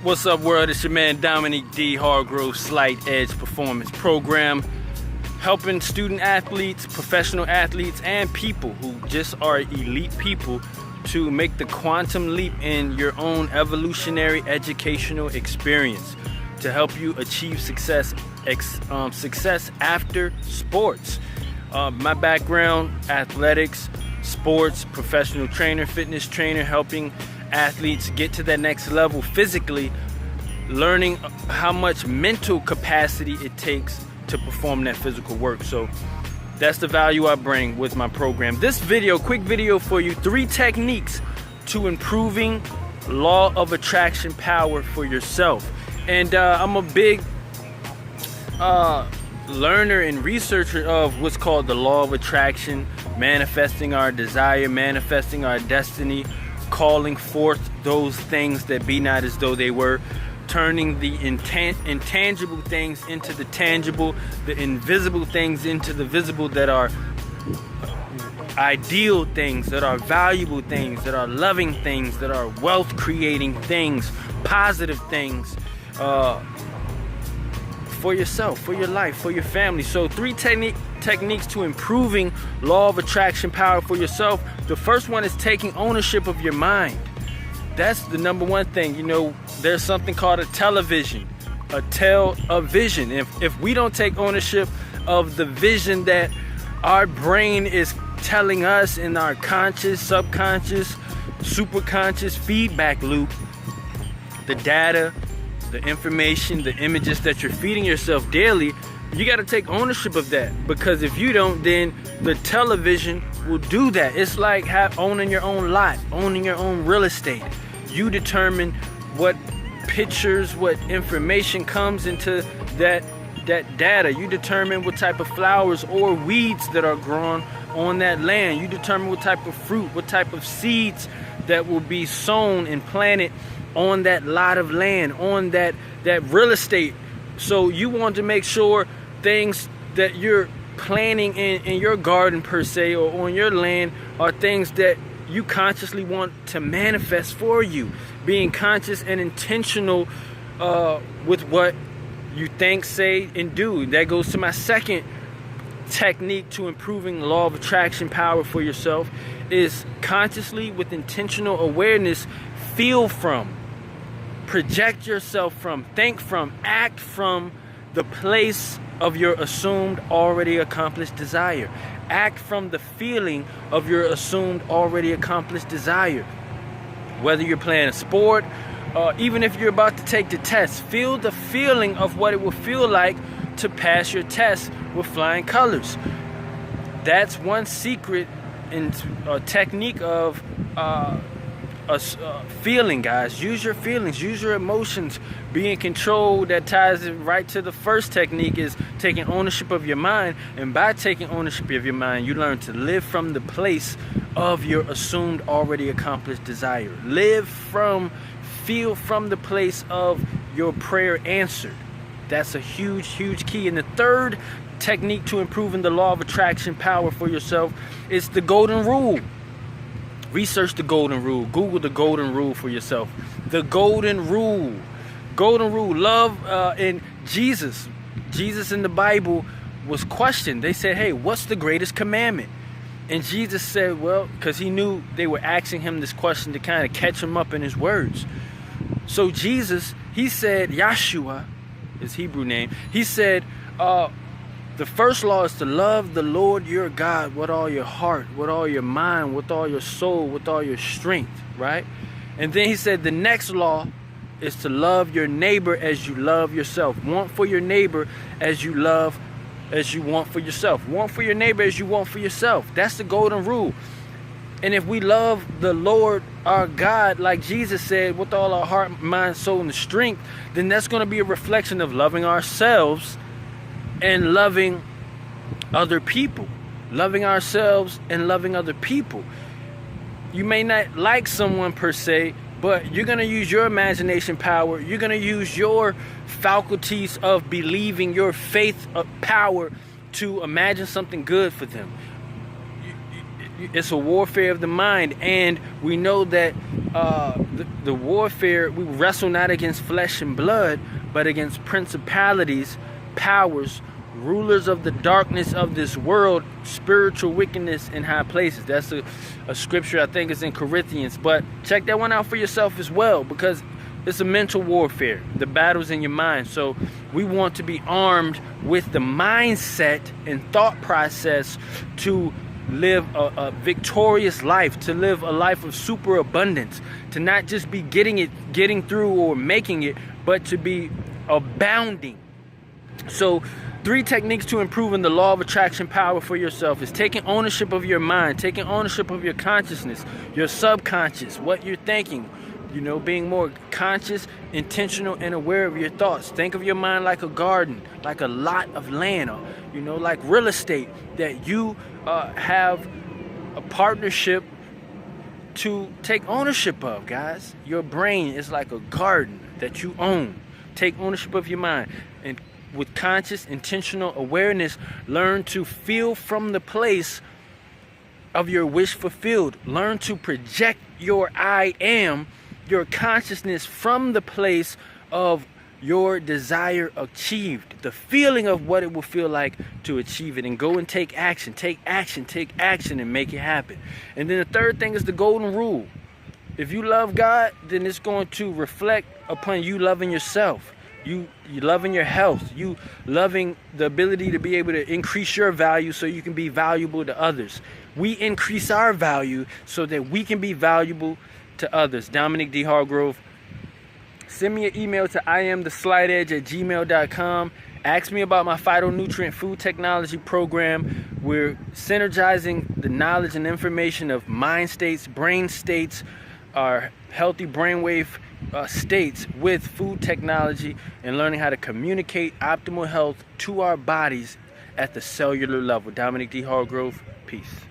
What's up, world? It's your man Dominic D. Hargrove, Slight Edge Performance Program, helping student athletes, professional athletes, and people who just are elite people to make the quantum leap in your own evolutionary educational experience to help you achieve success after sports. My background: athletics, sports, professional trainer, fitness trainer, helping athletes get to that next level physically, learning how much mental capacity it takes to perform that physical work. So that's the value I bring with my program. This video, quick video for you, 3 techniques to improving law of attraction power for yourself. And I'm a big learner and researcher of what's called the law of attraction, manifesting our desire, manifesting our destiny, calling forth those things that be not as though they were, turning the intangible things into the tangible, the invisible things into the visible, that are ideal things, that are valuable things, that are loving things, that are wealth creating things, positive things, for yourself, for your life, for your family. So 3 techniques to improving law of attraction power for yourself. The first one is taking ownership of your mind. That's the number one thing. You know, there's something called a television, a vision. If we don't take ownership of the vision that our brain is telling us in our conscious, subconscious, superconscious feedback loop, the data, the information, the images that you're feeding yourself daily, you got to take ownership of that. Because if you don't, then the television will do that. It's like owning your own lot, owning your own real estate. You determine what pictures, what information comes into that data. You determine what type of flowers or weeds that are grown on that land. You determine what type of fruit, what type of seeds that will be sown and planted on that lot of land, on that real estate. So you want to make sure things that you're planting in your garden per se, or on your land, are things that you consciously want to manifest for you. Being conscious and intentional with what you think, say, and do. That goes to my second technique to improving law of attraction power for yourself, is consciously, with intentional awareness, feel from, project yourself from, think from, act from the place of your assumed already accomplished desire. Act from the feeling of your assumed already accomplished desire. Whether you're playing a sport, even if you're about to take the test, feel the feeling of what it will feel like to pass your test with flying colors. That's one secret and technique of feeling, guys. Use your feelings, use your emotions, be in control. That ties it right to the first technique, is taking ownership of your mind. And by taking ownership of your mind, you learn to live from the place of your assumed already accomplished desire. Feel from the place of your prayer answered. That's a huge key. And the third technique to improving the law of attraction power for yourself is the golden rule. Research the golden rule. Google the golden rule for yourself. The golden rule. Golden rule. Love in Jesus in the Bible was questioned. They said, hey, what's the greatest commandment? And Jesus said, well, because he knew they were asking him this question to kind of catch him up in his words. So Jesus, he said, Yahshua, his Hebrew name, he said, the first law is to love the Lord your God with all your heart, with all your mind, with all your soul, with all your strength, right? And then he said the next law is to love your neighbor as you love yourself. Want for your neighbor as you want for yourself. Want for your neighbor as you want for yourself. That's the golden rule. And if we love the Lord our God, like Jesus said, with all our heart, mind, soul, and strength, then that's going to be a reflection of loving ourselves and loving other people. Loving ourselves and loving other people. You may not like someone per se, but you're going to use your imagination power. You're going to use your faculties of believing, your faith of power, to imagine something good for them. it's a warfare of the mind, and we know that the warfare, we wrestle not against flesh and blood, but against principalities, powers, rulers of the darkness of this world, spiritual wickedness in high places. That's a scripture, I think is in Corinthians, but check that one out for yourself as well, because it's a mental warfare. The battle's in your mind. So we want to be armed with the mindset and thought process to live a victorious life, to live a life of superabundance, to not just be getting through or making it, but to be abounding. So 3 techniques to improving the law of attraction power for yourself is taking ownership of your mind, taking ownership of your consciousness, your subconscious, what you're thinking. You know, being more conscious, intentional, and aware of your thoughts. Think of your mind like a garden, like a lot of land, or, you know, like real estate that you have a partnership to take ownership of, guys. Your brain is like a garden that you own. Take ownership of your mind. And with conscious, intentional awareness, learn to feel from the place of your wish fulfilled. Learn to project your I am, your consciousness, from the place of your desire achieved, the feeling of what it will feel like to achieve it, and go and take action, and make it happen. And then the third thing is the golden rule. If you love God, then it's going to reflect upon you loving yourself, you loving your health, you loving the ability to be able to increase your value so you can be valuable to others. We increase our value so that we can be valuable to others. Dominic D. Hargrove. Send me an email to iamtheslightedge@gmail.com. Ask me about my phytonutrient food technology program. We're synergizing the knowledge and information of mind states, brain states, our healthy brainwave states with food technology, and learning how to communicate optimal health to our bodies at the cellular level. Dominic D. Hargrove. Peace.